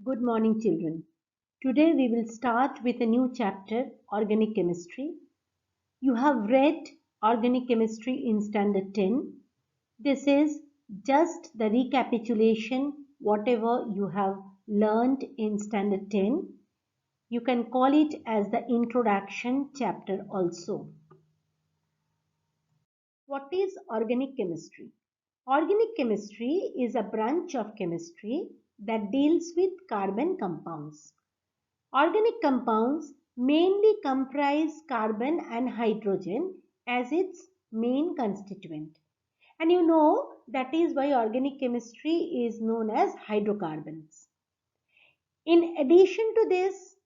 Good morning, children. Today we will start with a new chapter, Organic Chemistry. You have read Organic Chemistry in Standard 10. This is just the recapitulation, whatever you have learned in Standard 10. You can call it as the introduction chapter also. What is organic chemistry? Organic chemistry is a branch of chemistry that deals with carbon compounds. Organic compounds mainly comprise carbon and hydrogen as its main constituent. And you know that is why organic chemistry is known as hydrocarbons. In addition to this,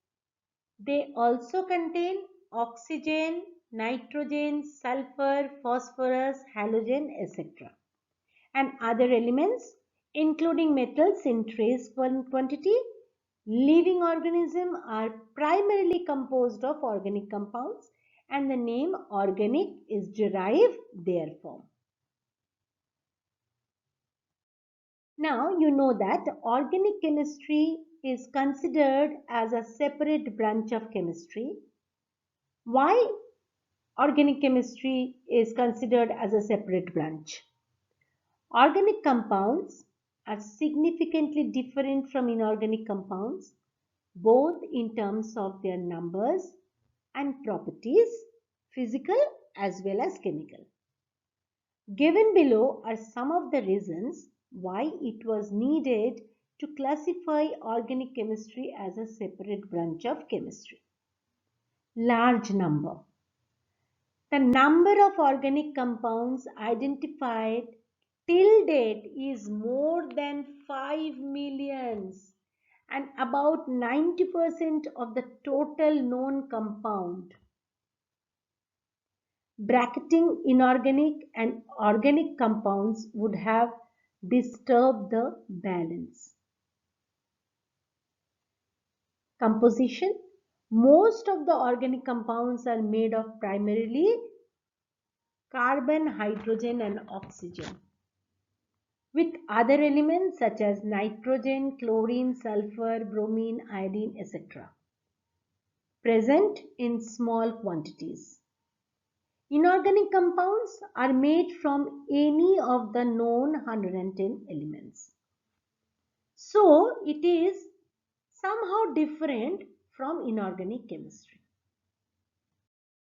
they also contain oxygen, nitrogen, sulfur, phosphorus, halogen, etc. and other elements including metals in trace quantity. Living organisms are primarily composed of organic compounds and the name organic is derived therefrom. Now you know that organic chemistry is considered as a separate branch of chemistry. Why organic chemistry is considered as a separate branch? Organic compounds are significantly different from inorganic compounds, both in terms of their numbers and properties, physical as well as chemical. Given below are some of the reasons why it was needed to classify organic chemistry as a separate branch of chemistry. Large number. The number of organic compounds identified till date is more than 5 millions and about 90% of the total known compound. Bracketing inorganic and organic compounds would have disturbed the balance. Composition. Most of the organic compounds are made of primarily carbon, hydrogen and oxygen, with other elements such as nitrogen, chlorine, sulfur, bromine, iodine, etc. present in small quantities. Inorganic compounds are made from any of the known 110 elements. So, it is somehow different from inorganic chemistry.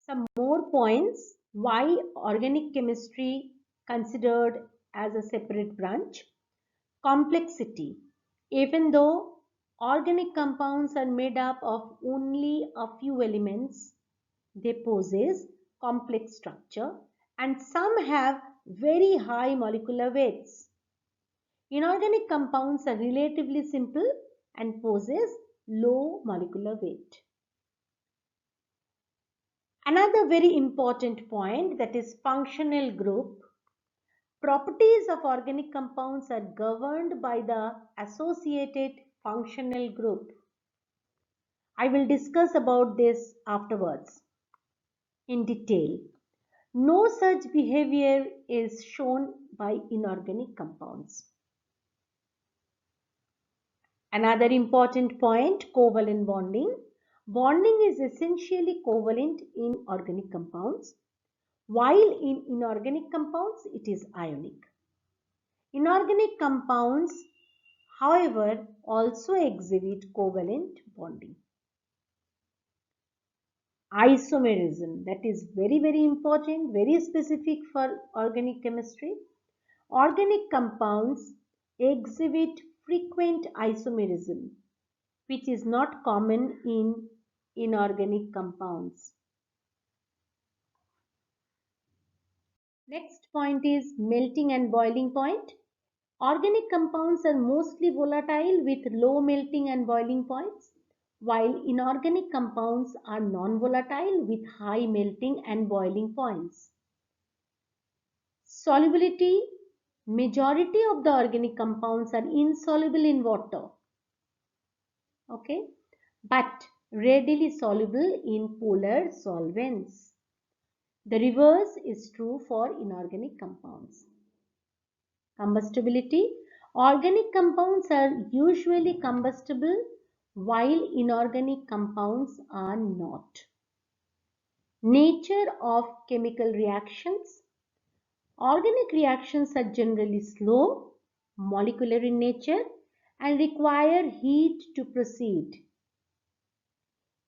Some more points why organic chemistry considered as a separate branch. Complexity. Even though organic compounds are made up of only a few elements, they possess complex structure and some have very high molecular weights. Inorganic compounds are relatively simple and possess low molecular weight. Another very important point, that is functional group. Properties of organic compounds are governed by the associated functional group. I will discuss about this afterwards in detail. No such behavior is shown by inorganic compounds. Another important point, covalent bonding. Bonding is essentially covalent in organic compounds, while in inorganic compounds it is ionic. Inorganic compounds, however, also exhibit covalent bonding. Isomerism, that is very important, very specific for organic chemistry. Organic compounds exhibit frequent isomerism, which is not common in inorganic compounds. Next point is melting and boiling point. Organic compounds are mostly volatile with low melting and boiling points, while inorganic compounds are non-volatile with high melting and boiling points. Solubility. Majority of the organic compounds are insoluble in water, okay, but readily soluble in polar solvents. The reverse is true for inorganic compounds. Combustibility. Organic compounds are usually combustible while inorganic compounds are not. Nature of chemical reactions. Organic reactions are generally slow, molecular in nature, and require heat to proceed.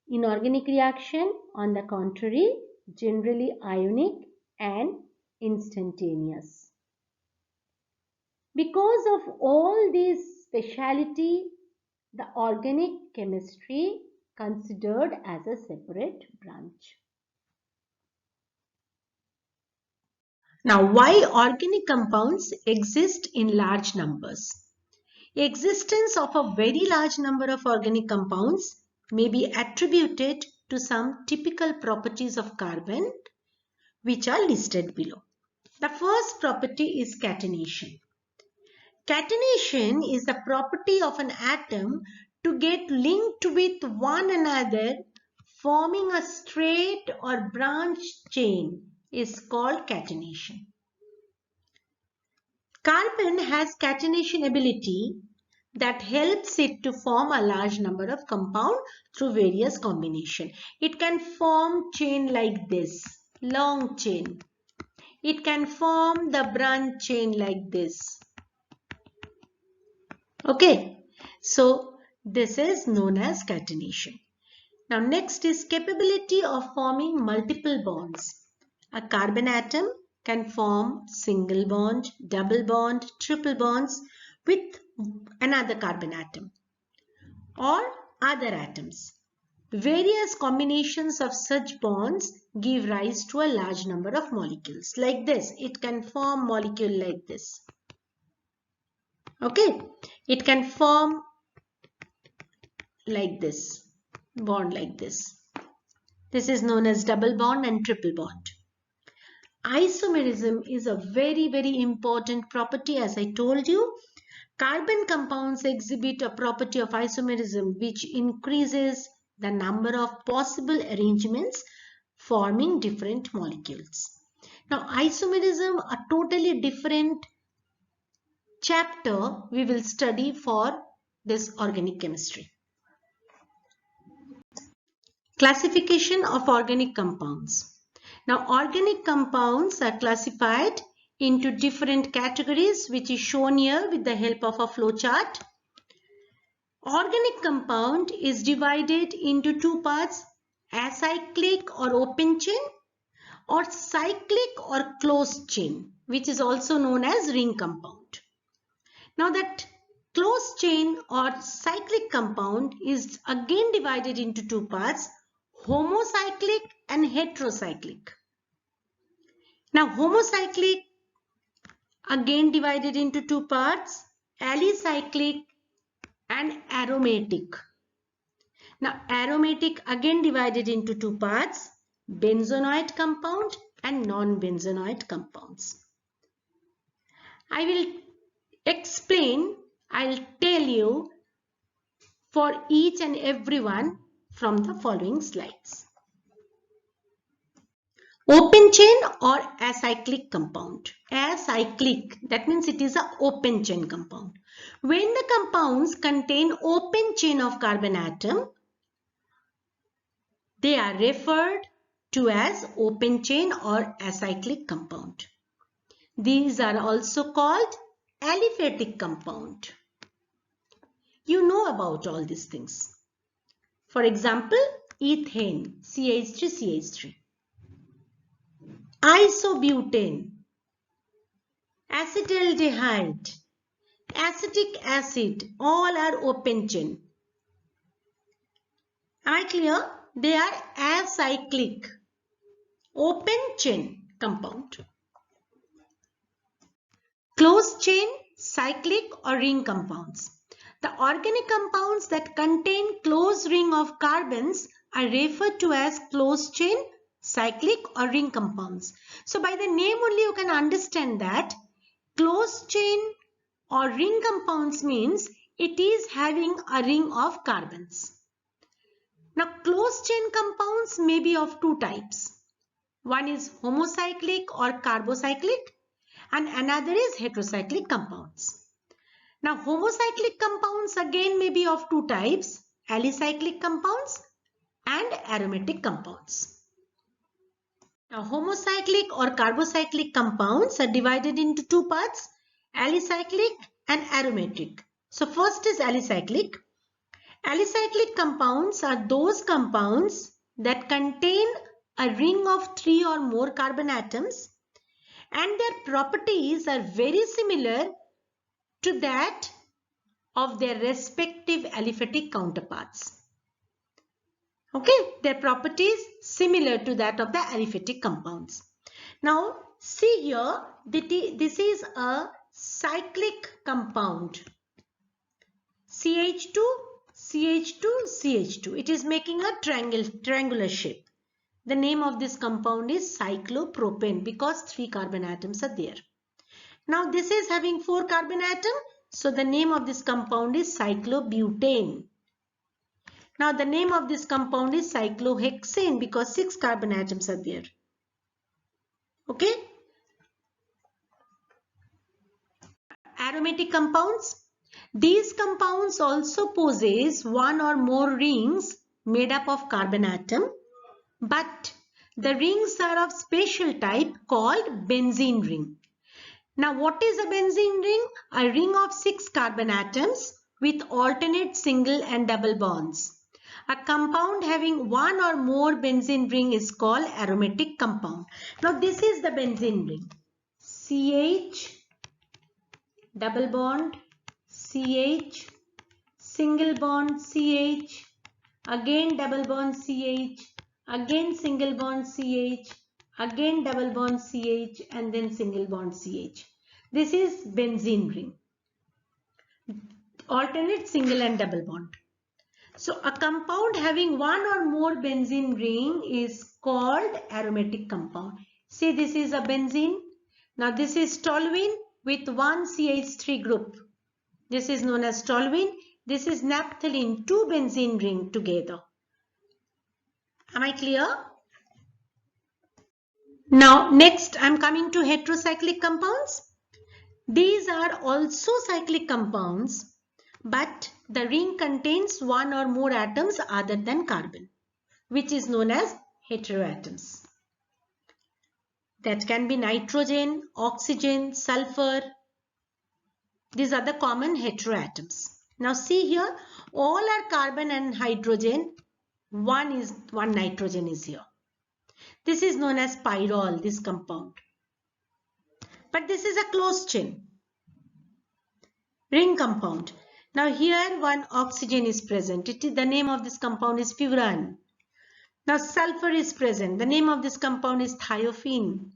Inorganic reaction, on the contrary, generally ionic and instantaneous. Because of all these speciality, the organic chemistry considered as a separate branch. Now, why organic compounds exist in large numbers? Existence of a very large number of organic compounds may be attributed to some typical properties of carbon, which are listed below. The first property is catenation. Catenation is the property of an atom to get linked with one another, forming a straight or branch chain is called catenation. Carbon has catenation ability that helps it to form a large number of compounds through various combinations. It can form chain like this, long chain. It can form the branch chain like this. Okay, so this is known as catenation. Now next is capability of forming multiple bonds. A carbon atom can form single bond, double bond, triple bonds with another carbon atom or other atoms. Various combinations of such bonds give rise to a large number of molecules. Like this, it can form molecule like this. Okay, it can form like this, bond like this. This is known as double bond and triple bond. Isomerism is a very, very important property. As I told you, carbon compounds exhibit a property of isomerism which increases the number of possible arrangements forming different molecules. Now, isomerism, a totally different chapter we will study for this organic chemistry. Classification of organic compounds. Now, organic compounds are classified into different categories, which is shown here with the help of a flow chart. Organic compound is divided into two parts, acyclic or open chain or cyclic or closed chain, which is also known as ring compound. Now that closed chain or cyclic compound is again divided into two parts, homocyclic and heterocyclic. Now homocyclic again divided into two parts, alicyclic and aromatic. Now aromatic again divided into two parts, benzonoid compound and non-benzonoid compounds. I will explain, I'll tell you for each and every one from the following slides. Open chain or acyclic compound. Acyclic, that means it is an open chain compound. When the compounds contain open chain of carbon atom, they are referred to as open chain or acyclic compound. These are also called aliphatic compound. You know about all these things. For example, ethane, CH3CH3. Isobutane, acetaldehyde, acetic acid, all are open chain. Am I clear? They are acyclic, open chain compound. Closed chain, cyclic or ring compounds. The organic compounds that contain closed ring of carbons are referred to as closed chain, cyclic or ring compounds. So by the name only you can understand that closed chain or ring compounds means it is having a ring of carbons. Now closed chain compounds may be of two types. One is homocyclic or carbocyclic and another is heterocyclic compounds. Now homocyclic compounds again may be of two types, alicyclic compounds and aromatic compounds. Now homocyclic or carbocyclic compounds are divided into two parts, alicyclic and aromatic. So first is alicyclic. Alicyclic compounds are those compounds that contain a ring of 3 or more carbon atoms and their properties are very similar to that of their respective aliphatic counterparts. Okay, their properties similar to that of the aliphatic compounds. Now see here, this is a cyclic compound. CH2, CH2, CH2. It is making a triangular shape. The name of this compound is cyclopropane because 3 carbon atoms are there. Now this is having 4 carbon atoms. So the name of this compound is cyclobutane. Now the name of this compound is cyclohexane because 6 carbon atoms are there. Okay. Aromatic compounds. These compounds also possess 1 or more rings made up of carbon atom, but the rings are of special type called benzene ring. Now what is a benzene ring? A ring of 6 carbon atoms with alternate single and double bonds. A compound having 1 or more benzene ring is called aromatic compound. Now this is the benzene ring. CH, double bond, CH, single bond CH, again double bond CH, again single bond CH, again double bond CH and then single bond CH. This is benzene ring. Alternate single and double bond. So a compound having 1 or more benzene ring is called aromatic compound. See, this is a benzene. Now this is toluene with 1 CH3 group. This is known as toluene. This is naphthalene, 2 benzene ring together. Am I clear? Now next I am coming to heterocyclic compounds. These are also cyclic compounds, but the ring contains 1 or more atoms other than carbon, which is known as heteroatoms. That can be nitrogen, oxygen, sulfur. These are the common heteroatoms. Now see here, all are carbon and hydrogen. One nitrogen is here. This is known as pyrrole, this compound. But this is a closed chain ring compound. Now here one oxygen is present. The name of this compound is furan. Now sulfur is present. The name of this compound is thiophene.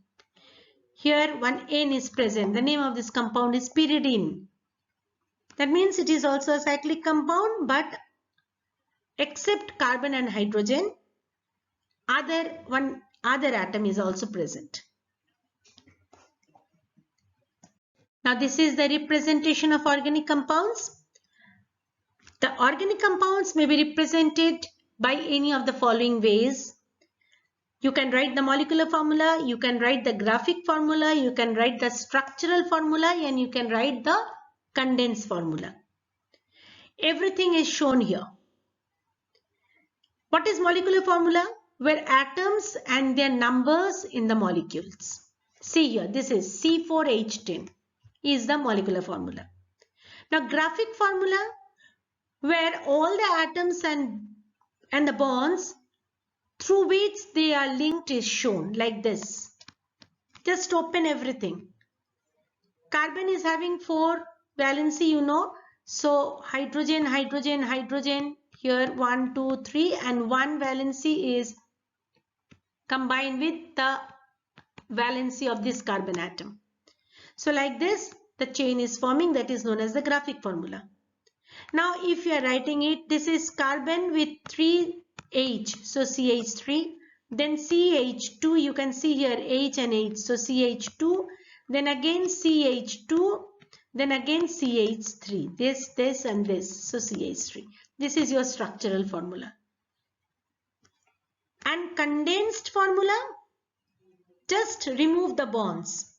Here one N is present. The name of this compound is pyridine. That means it is also a cyclic compound, but except carbon and hydrogen, other atom is also present. Now this is the representation of organic compounds. The organic compounds may be represented by any of the following ways. You can write the molecular formula, you can write the graphic formula, you can write the structural formula, and you can write the condensed formula. Everything is shown here. What is molecular formula? Where atoms and their numbers in the molecules. See here, this is C4H10 is the molecular formula. Now graphic formula, where all the atoms and the bonds through which they are linked is shown like this. Just open everything. Carbon is having 4 valency, you know. So hydrogen, hydrogen, hydrogen. Here 1, 2, 3 and 1 valency is combined with the valency of this carbon atom. So like this, the chain is forming, that is known as the graphic formula. Now if you are writing it, this is carbon with 3 H, so CH3, then CH2, you can see here H and H, so CH2, then again CH2, then again CH3, this and this, so CH3. This is your structural formula. And condensed formula, just remove the bonds.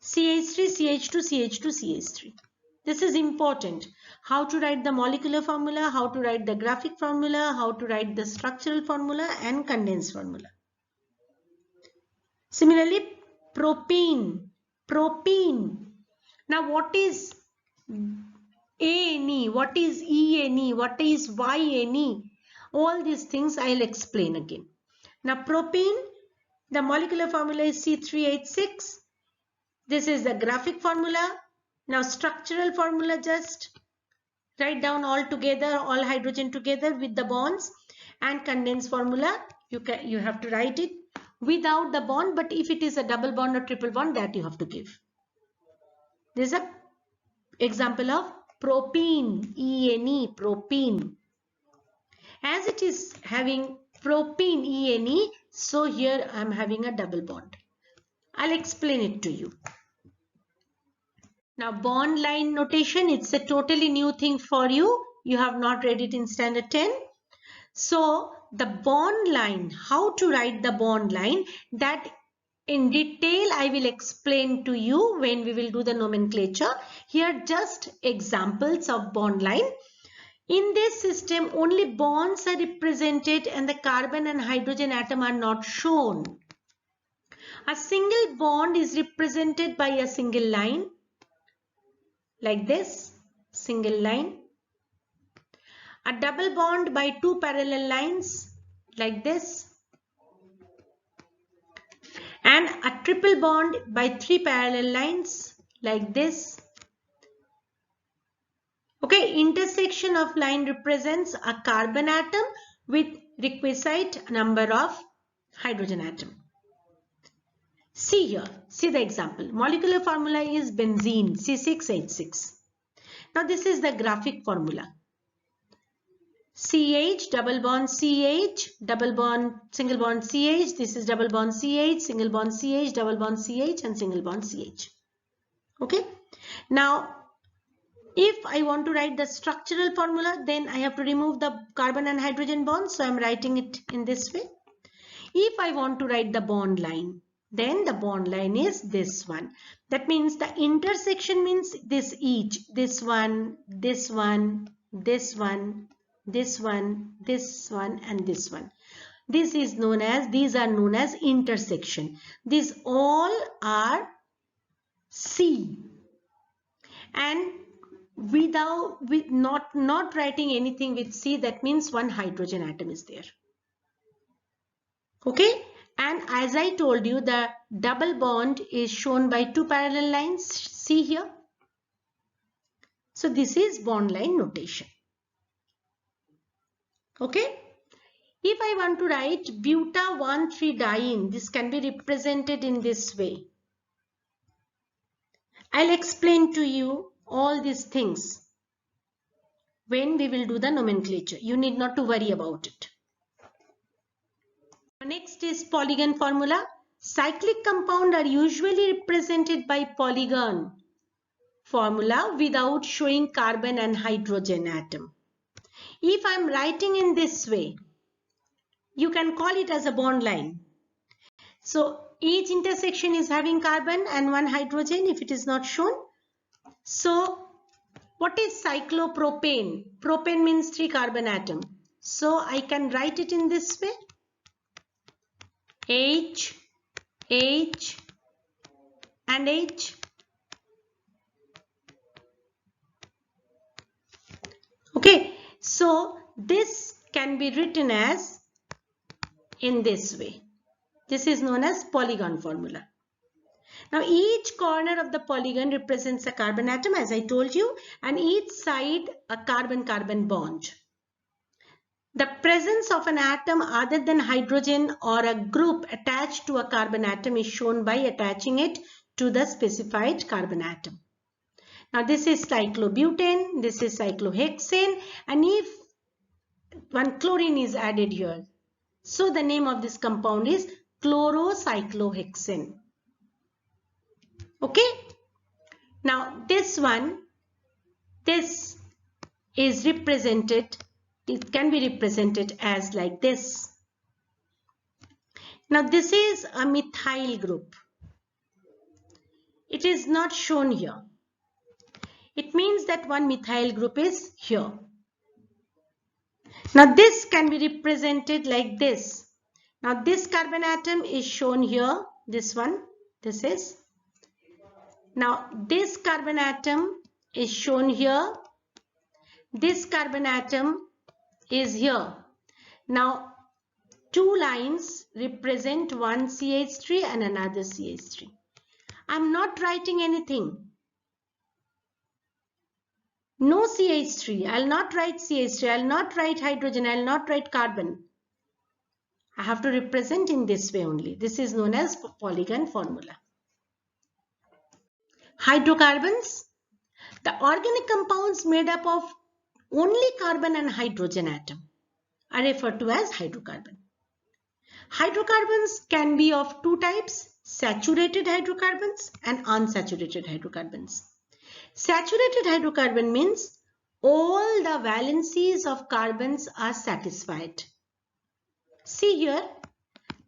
CH3, CH2, CH2, CH3. This is important. How to write the molecular formula, how to write the graphic formula, how to write the structural formula and condensed formula. Similarly, propene. Propene. Now what is ANE? What is ENE? What is YNE? All these things I'll explain again. Now propene, the molecular formula is C3H6. This is the graphic formula. Now structural formula, just write down all together, all hydrogen together with the bonds, and condensed formula, you have to write it without the bond, but if it is a double bond or triple bond, that you have to give. This is an example of propene, ENE, propene. As it is having propene, ENE, so here I am having a double bond. I'll explain it to you. Now bond line notation, it's a totally new thing for you. You have not read it in standard 10. So the bond line, how to write the bond line, that in detail I will explain to you when we will do the nomenclature. Here just examples of bond line. In this system only bonds are represented and the carbon and hydrogen atom are not shown. A single bond is represented by a single line. Like this, single line. A double bond by two parallel lines, like this. And a triple bond by three parallel lines, like this. Okay, intersection of line represents a carbon atom with requisite number of hydrogen atom. See here, see the example. Molecular formula is benzene, C6H6. Now this is the graphic formula. CH, double bond CH, double bond, single bond CH. This is double bond CH, single bond CH, double bond CH and single bond CH. Okay. Now, if I want to write the structural formula, then I have to remove the carbon and hydrogen bonds. So I am writing it in this way. If I want to write the bond line, then the bond line is this one. That means the intersection means this each, this one, this one, this one, this one, this one and this one. This is known as, these are known as intersection. These all are C. And not writing anything with C, that means one hydrogen atom is there. Okay. And as I told you, the double bond is shown by two parallel lines. See here. So this is bond line notation. Okay. If I want to write buta-1,3-diene, this can be represented in this way. I'll explain to you all these things when we will do the nomenclature. You need not to worry about it. Next is polygon formula. Cyclic compounds are usually represented by polygon formula without showing carbon and hydrogen atom. If I am writing in this way, you can call it as a bond line. So each intersection is having carbon and one hydrogen if it is not shown. So what is cyclopropane? Propane means 3 carbon atom. So I can write it in this way. H, H and H. Okay, so this can be written as in this way. This is known as polygon formula. Now each corner of the polygon represents a carbon atom, as I told you, and each side a carbon-carbon bond. The presence of an atom other than hydrogen or a group attached to a carbon atom is shown by attaching it to the specified carbon atom. Now this is cyclobutane, this is cyclohexane, and if one chlorine is added here, so the name of this compound is chlorocyclohexane. Okay. Now this one, this is represented, it can be represented as like this. Now this is a methyl group. It is not shown here. it means that one methyl group is here. Now this can be represented like this. Now this carbon atom is shown here, this one, this is. Now this carbon atom is shown here, this carbon atom is here. Now two lines represent one CH3 and another CH3. I'm not writing anything. No CH3, I'll not write CH3, I'll not write hydrogen, I'll not write carbon. I have to represent in this way only. This is known as polygon formula. Hydrocarbons. The organic compounds made up of only carbon and hydrogen atom are referred to as hydrocarbon. Hydrocarbons can be of two types, saturated hydrocarbons and unsaturated hydrocarbons. Saturated hydrocarbon means all the valencies of carbons are satisfied. See here,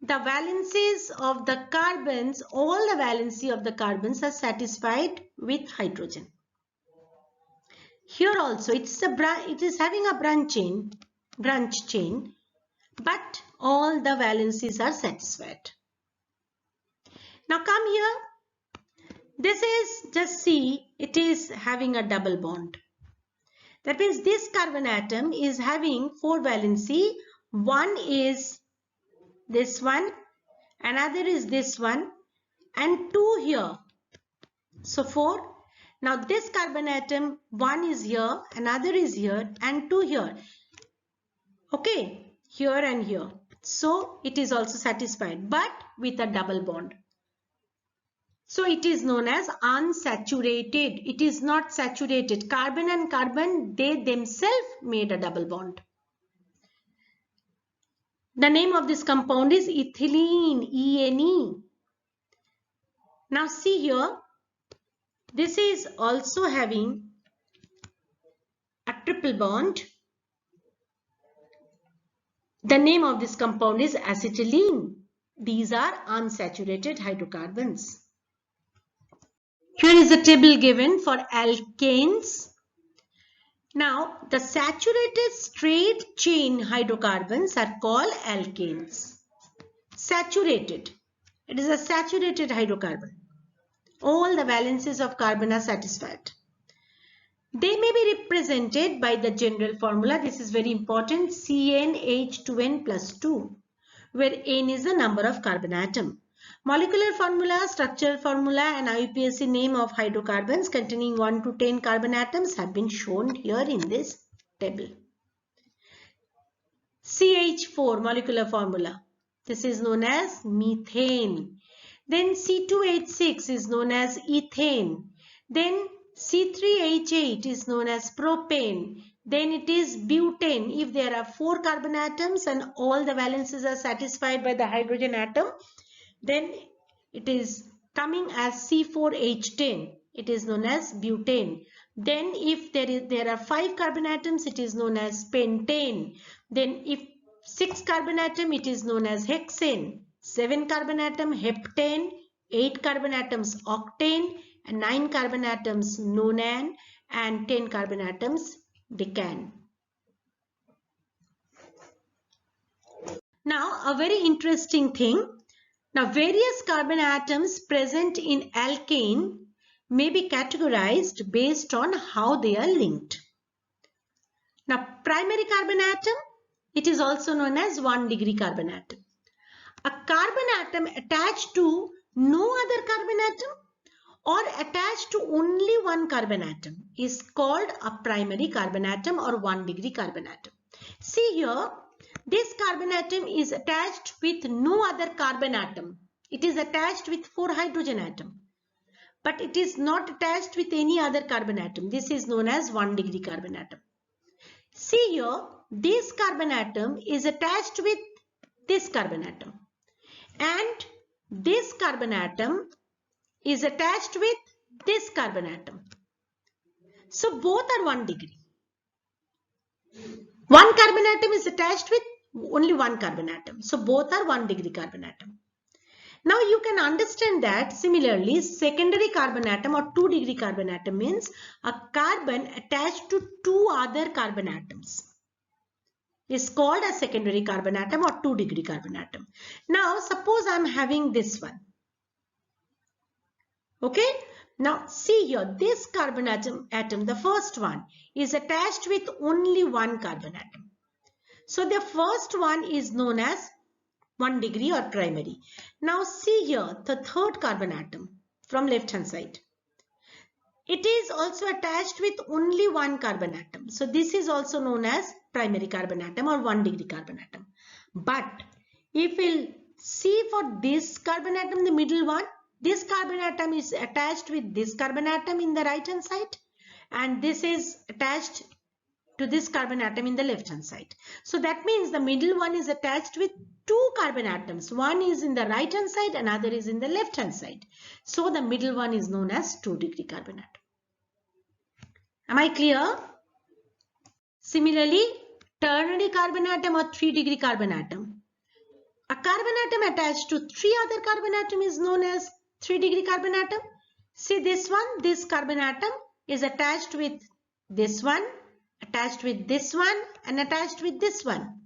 the valencies of the carbons, all the valency of the carbons are satisfied with hydrogen. Here also it is having a branch chain, but all the valencies are satisfied. Now come here. This is, just see, it is having a double bond. That means this carbon atom is having four valency. One is this one, another is this one, and two here. So four. Now this carbon atom, one is here, another is here, and two here. Okay, here and here. So it is also satisfied, but with a double bond. So it is known as unsaturated. It is not saturated. Carbon and carbon, they themselves made a double bond. The name of this compound is ethylene, ENE. Now see here, this is also having a triple bond. The name of this compound is acetylene. These are unsaturated hydrocarbons. Here is a table given for alkanes. Now, the saturated straight chain hydrocarbons are called alkanes. Saturated. It is a saturated hydrocarbon. All the valencies of carbon are satisfied. They may be represented by the general formula. This is very important. CnH2n plus 2, where N is the number of carbon atom. Molecular formula, structural formula and IUPAC name of hydrocarbons containing 1 to 10 carbon atoms have been shown here in this table. CH4 molecular formula. This is known as methane. Then C2H6 is known as ethane. Then C3H8 is known as propane. Then it is butane. If there are 4 carbon atoms and all the valencies are satisfied by the hydrogen atom, then it is coming as C4H10. It is known as butane. Then if there are 5 carbon atoms, it is known as pentane. Then if 6 carbon atom, it is known as hexane. 7 carbon atom heptane, 8 carbon atoms octane, and 9 carbon atoms nonane, and 10 carbon atoms decane. Now a very interesting thing. Now various carbon atoms present in alkane may be categorized based on how they are linked. Now primary carbon atom, it is also known as 1 degree carbon atom. A carbon atom attached to no other carbon atom or attached to only one carbon atom is called a primary carbon atom or 1 degree carbon atom. See here, this carbon atom is attached with no other carbon atom. It is attached with 4 hydrogen atom, but it is not attached with any other carbon atom. This is known as 1 degree carbon atom. See here, this carbon atom is attached with this carbon atom, and this carbon atom is attached with this carbon atom. So both are 1 degree. One carbon atom is attached with only one carbon atom. So both are 1 degree carbon atom. Now you can understand that similarly secondary carbon atom or 2-degree carbon atom means a carbon attached to 2 other carbon atoms is called a secondary carbon atom or 2-degree carbon atom. Now suppose I am having this one. Okay. Now see here, this carbon atom, the first one is attached with only one carbon atom. So the first one is known as 1 degree or primary. Now see here the third carbon atom from left hand side. It is also attached with only one carbon atom. So this is also known as primary carbon atom or 1 degree carbon atom. But if we'll see for this carbon atom, the middle one, this carbon atom is attached with this carbon atom in the right hand side, and this is attached to this carbon atom in the left hand side. So that means the middle one is attached with 2 carbon atoms. One is in the right hand side, another is in the left hand side. So the middle one is known as 2 degree carbon atom. Am I clear? Similarly, ternary carbon atom or 3 degree carbon atom. A carbon atom attached to 3 other carbon atom is known as 3 degree carbon atom. See this one, this carbon atom is attached with this one, attached with this one, and attached with this one.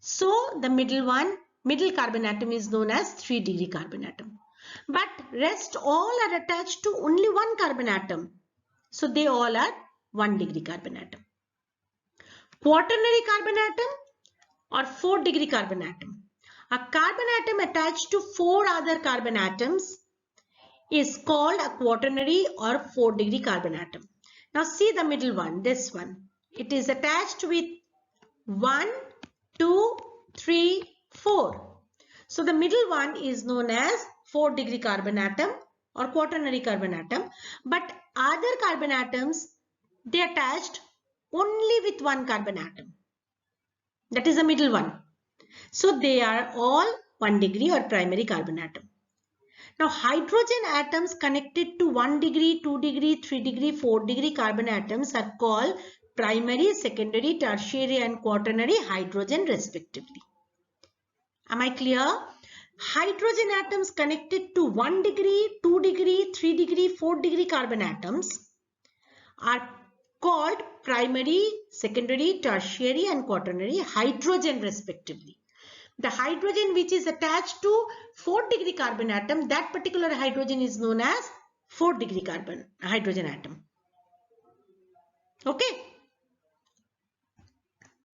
So the middle one, middle carbon atom is known as 3 degree carbon atom. But rest all are attached to only one carbon atom. So they all are 1 degree carbon atom. Quaternary carbon atom or 4 degree carbon atom. A carbon atom attached to 4 other carbon atoms is called a quaternary or 4 degree carbon atom. Now see the middle one, this one. It is attached with 1, 2, 3, 4. So the middle one is known as 4 degree carbon atom or quaternary carbon atom. But other carbon atoms, they attached only with 1 carbon atom. That is the middle one. So they are all 1 degree or primary carbon atom. Now hydrogen atoms connected to 1 degree, 2 degree, 3 degree, 4 degree carbon atoms are called primary, secondary, tertiary and quaternary hydrogen respectively. Am I clear? Hydrogen atoms connected to 1 degree, 2 degree, 3 degree, 4 degree carbon atoms are called primary, secondary, tertiary and quaternary hydrogen respectively. The hydrogen which is attached to 4 degree carbon atom, that particular hydrogen is known as 4 degree carbon hydrogen atom. Okay.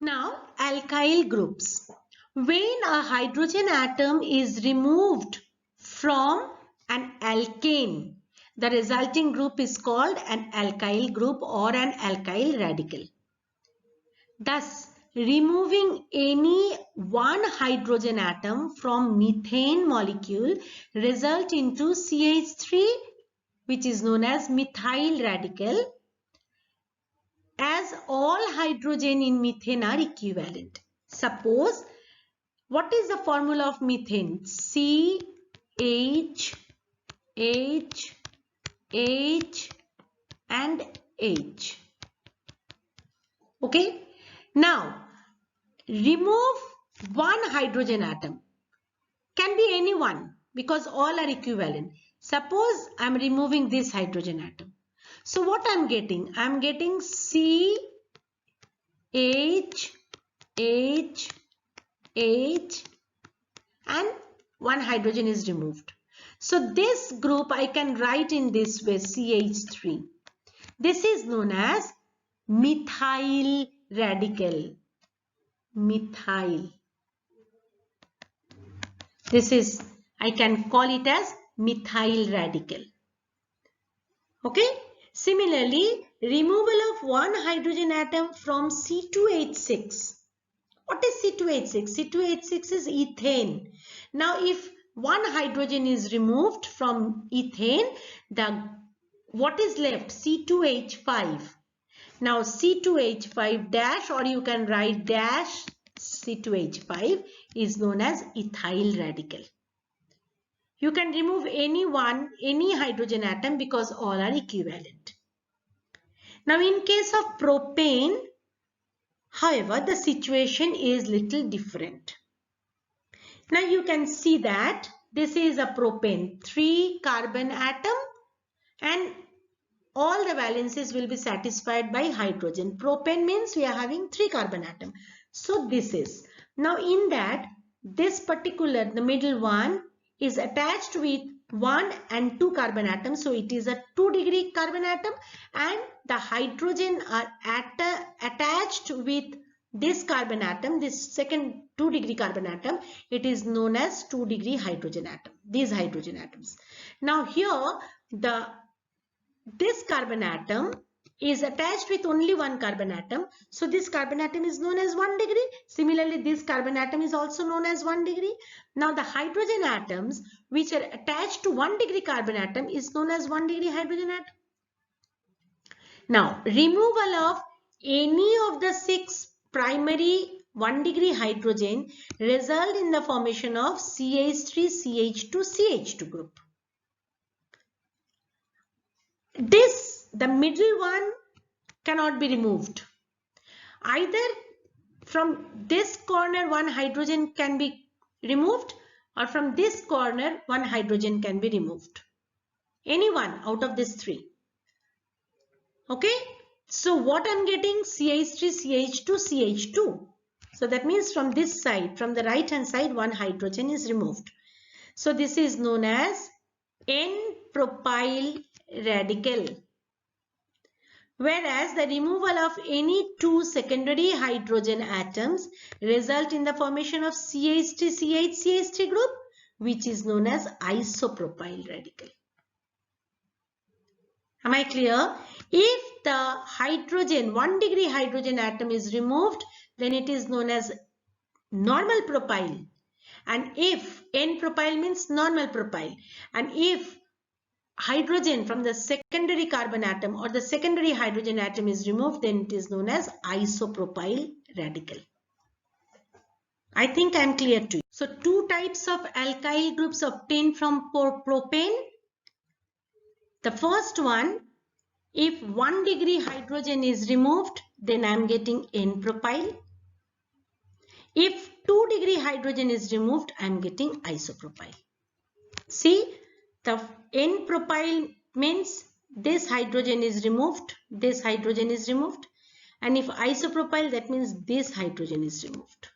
Now alkyl groups. When a hydrogen atom is removed from an alkane, the resulting group is called an alkyl group or an alkyl radical. Thus, removing any one hydrogen atom from methane molecule result into CH3, which is known as methyl radical, as all hydrogen in methane are equivalent. Suppose, what is the formula of methane? C, H, H, H and H. Okay. Now, remove one hydrogen atom. Can be any one because all are equivalent. Suppose I am removing this hydrogen atom. So what I am getting? I am getting C, H, H, H and one hydrogen is removed. So this group I can write in this way, CH3. This is known as methyl radical. Methyl. This is, I can call it as methyl radical. Okay. Similarly, removal of one hydrogen atom from C2H6. What is C2H6? C2H6 is ethane. Now, if one hydrogen is removed from ethane, what is left? C2H5. Now C2H5 dash, or you can write dash C2H5, is known as ethyl radical. You can remove any hydrogen atom because all are equivalent. Now in case of propane, however, the situation is little different. Now you can see that this is a propane, 3 carbon atom, and all the valencies will be satisfied by hydrogen. Propane means we are having 3 carbon atom. So this is. Now in that, this particular, the middle one is attached with 1 and 2 carbon atoms. So it is a 2-degree carbon atom, and the hydrogen are attached with this carbon atom, this second 2-degree carbon atom. It is known as 2-degree hydrogen atom, these hydrogen atoms. Now here this carbon atom is attached with only 1 carbon atom. So this carbon atom is known as 1 degree. Similarly, this carbon atom is also known as 1 degree. Now the hydrogen atoms which are attached to 1 degree carbon atom is known as 1 degree hydrogen atom. Now removal of any of the 6 primary 1 degree hydrogen result in the formation of CH3, CH2, CH2 group. The middle one cannot be removed. Either from this corner 1 hydrogen can be removed, or from this corner 1 hydrogen can be removed. Any one out of these 3. Okay. So what I'm getting? CH3, CH2, CH2. So that means from this side, from the right hand side, 1 hydrogen is removed. So this is known as N-propyl radical. Whereas the removal of any 2 secondary hydrogen atoms result in the formation of CH3, CH3 group, which is known as isopropyl radical. Am I clear? If the hydrogen, 1 degree hydrogen atom is removed, then it is known as normal propyl. And if N-propyl means normal propyl. And if hydrogen from the secondary carbon atom or the secondary hydrogen atom is removed, then it is known as isopropyl radical. I think I am clear to you. So 2 types of alkyl groups obtained from propane. The first one, if 1 degree hydrogen is removed, then I am getting N-propyl. If 2 degree hydrogen is removed, I am getting isopropyl. See, the N-propyl means this hydrogen is removed, this hydrogen is removed, and if isopropyl, that means this hydrogen is removed.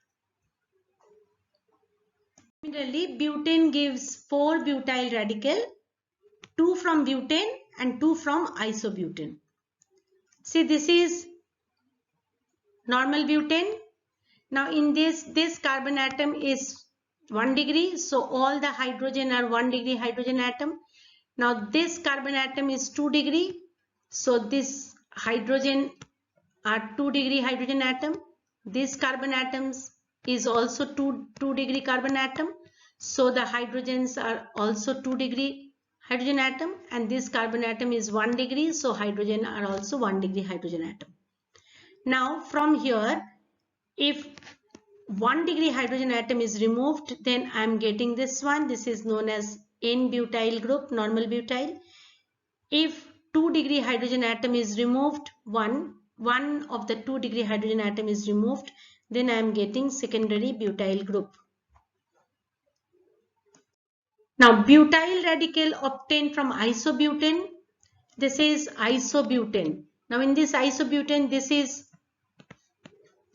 Similarly, butane gives 4 butyl radical, 2 from butane and 2 from isobutane. See, this is normal butane. Now in this carbon atom is 1 degree, so all the hydrogen are 1 degree hydrogen atom. Now this carbon atom is 2 degree, so this hydrogen are 2 degree hydrogen atom. This carbon atoms is also 2 degree carbon atom, so the hydrogens are also 2 degree hydrogen atom, and this carbon atom is 1 degree, so hydrogen are also 1 degree hydrogen atom. Now from here, if 1 degree hydrogen atom is removed, then I am getting this one. This is known as N-butyl group, normal butyl. If 2 degree hydrogen atom is removed, one of the 2 degree hydrogen atom is removed, then I am getting secondary butyl group. Now butyl radical obtained from isobutane. This is isobutane. Now in this isobutane, this is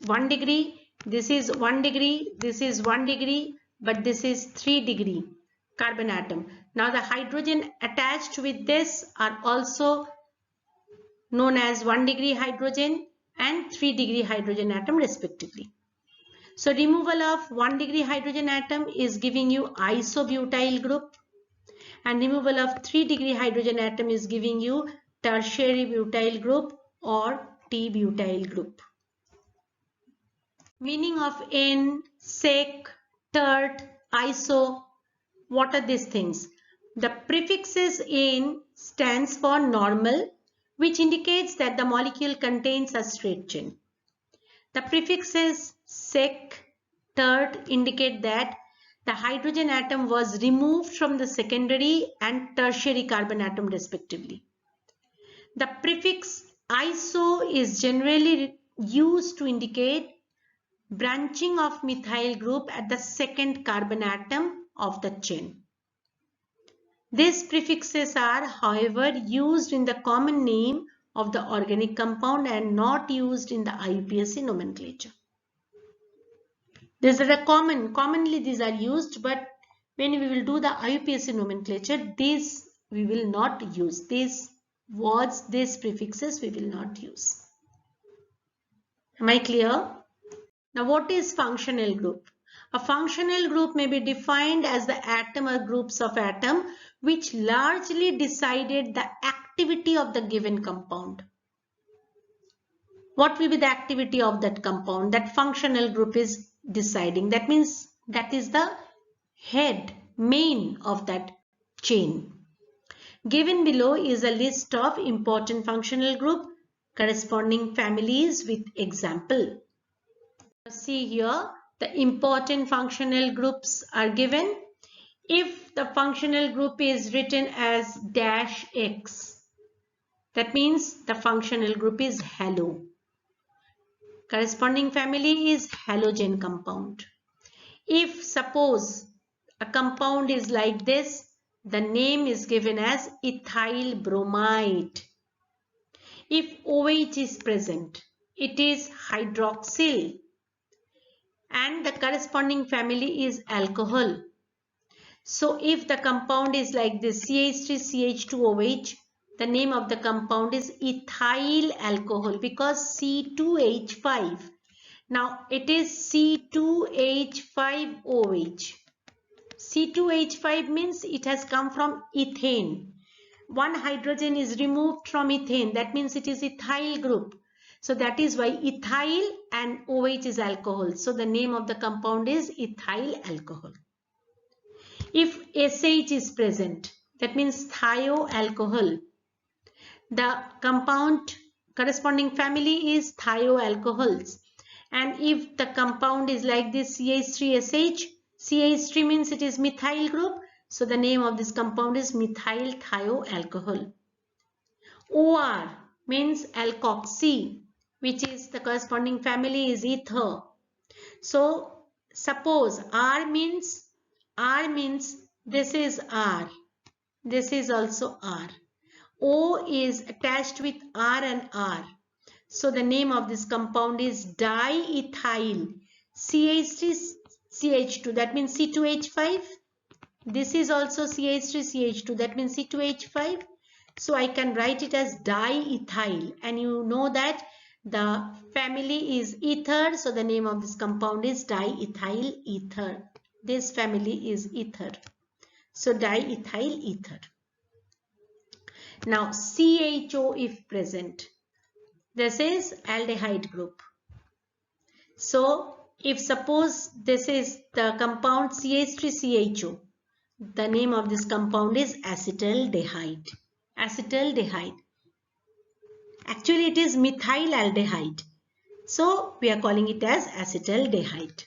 1 degree, this is 1 degree, this is 1 degree, but this is 3 degree carbon atom. Now the hydrogen attached with this are also known as 1 degree hydrogen and 3 degree hydrogen atom respectively. So removal of 1 degree hydrogen atom is giving you isobutyl group, and removal of 3 degree hydrogen atom is giving you tertiary butyl group or T-butyl group. Meaning of N, sec, tert, iso, what are these things? The prefixes N stands for normal, which indicates that the molecule contains a straight chain. The prefixes sec, tert indicate that the hydrogen atom was removed from the secondary and tertiary carbon atom respectively. The prefix iso is generally used to indicate branching of methyl group at the second carbon atom of the chain. These prefixes are, however, used in the common name of the organic compound and not used in the IUPAC nomenclature. These are commonly these are used, but when we will do the IUPAC nomenclature, these we will not use. These words, these prefixes we will not use. Am I clear? Now, what is functional group? A functional group may be defined as the atom or groups of atom which largely decided the activity of the given compound. What will be the activity of that compound? That functional group is deciding. That means that is the head, main of that chain. Given below is a list of important functional group corresponding families with example. See here, the important functional groups are given. If the functional group is written as -X, that means the functional group is halo. Corresponding family is halogen compound. If suppose a compound is like this, the name is given as ethyl bromide. If OH is present, it is hydroxyl. And the corresponding family is alcohol. So if the compound is like this, CH3CH2OH, the name of the compound is ethyl alcohol because C2H5. Now it is C2H5OH. C2H5 means it has come from ethane. One hydrogen is removed from ethane. That means it is ethyl group. So that is why ethyl and OH is alcohol. So the name of the compound is ethyl alcohol. If SH is present, that means thioalcohol. The compound corresponding family is thioalcohols. And if the compound is like this CH3SH, CH3 means it is methyl group. So the name of this compound is methyl thioalcohol. OR means alkoxy, which is the corresponding family is ether. So suppose R means this is R. This is also R. O is attached with R and R. So the name of this compound is diethyl CH3CH2. That means C2H5. This is also CH3CH2. That means C2H5. So I can write it as diethyl. And you know that the family is ether. So the name of this compound is diethyl ether. This family is ether. So diethyl ether. Now CHO if present. This is aldehyde group. So if suppose this is the compound CH3CHO, the name of this compound is acetaldehyde. Acetaldehyde. Actually it is methyl aldehyde. So we are calling it as acetaldehyde.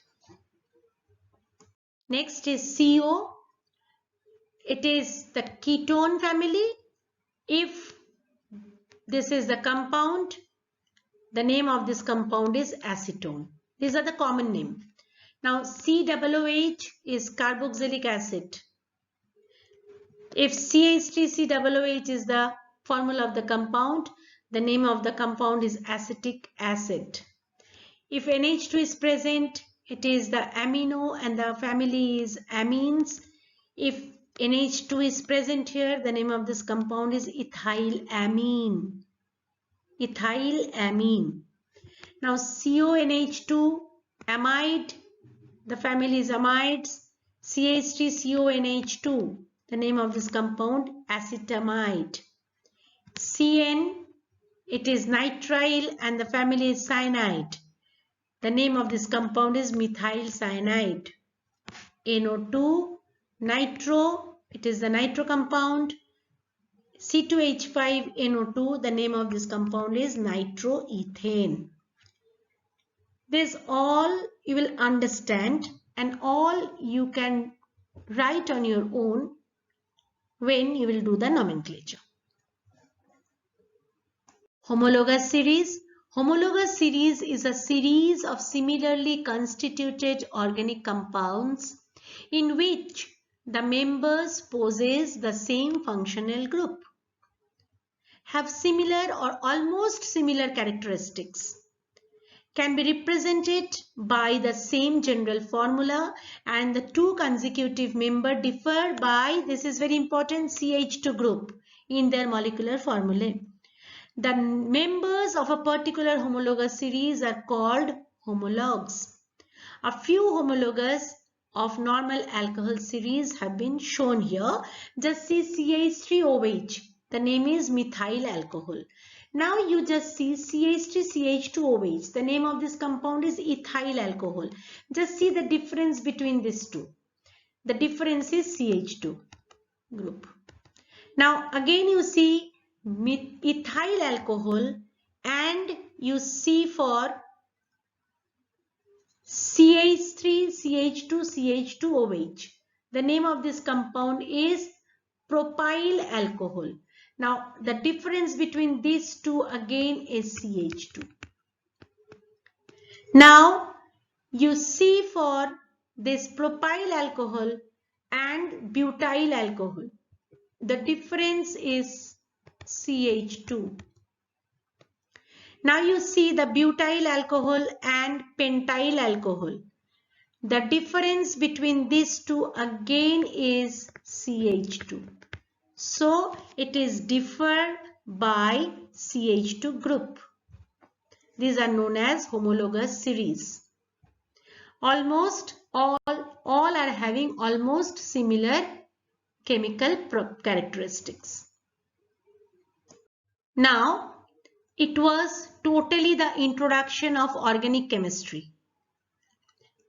Next is CO. It is the ketone family. If this is the compound, the name of this compound is acetone. These are the common name. Now COOH is carboxylic acid. If CH3COOH is the formula of the compound, the name of the compound is acetic acid. If NH2 is present, it is the amino and the family is amines. If NH2 is present here, the name of this compound is ethylamine. Ethylamine. Now CONH2 amide, the family is amides. CH3CONH2, the name of this compound acetamide. CN, it is nitrile and the family is cyanide. The name of this compound is methyl cyanide. NO2, nitro, it is the nitro compound. C2H5NO2, the name of this compound is nitroethane. This all you will understand and all you can write on your own when you will do the nomenclature. Homologous series. Homologous series is a series of similarly constituted organic compounds in which the members possess the same functional group, have similar or almost similar characteristics, can be represented by the same general formula, and the two consecutive members differ by, this is very important, CH2 group in their molecular formulae. The members of a particular homologous series are called homologues. A few homologues of normal alcohol series have been shown here. Just see CH3OH. The name is methyl alcohol. Now you just see CH3CH2OH. The name of this compound is ethyl alcohol. Just see the difference between these two. The difference is CH2 group. Now again you see ethyl alcohol, and you see for CH3, CH2, CH2OH. The name of this compound is propyl alcohol. Now the difference between these two again is CH2. Now you see for this propyl alcohol and butyl alcohol, the difference is CH2. Now you see the butyl alcohol and pentyl alcohol. The difference between these two again is CH2. So it is differed by CH2 group. These are known as homologous series. Almost all are having almost similar chemical characteristics. Now, it was totally the introduction of organic chemistry.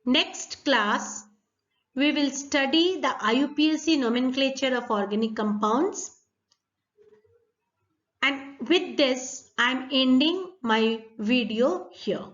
Next class, we will study the IUPAC nomenclature of organic compounds. And with this, I am ending my video here.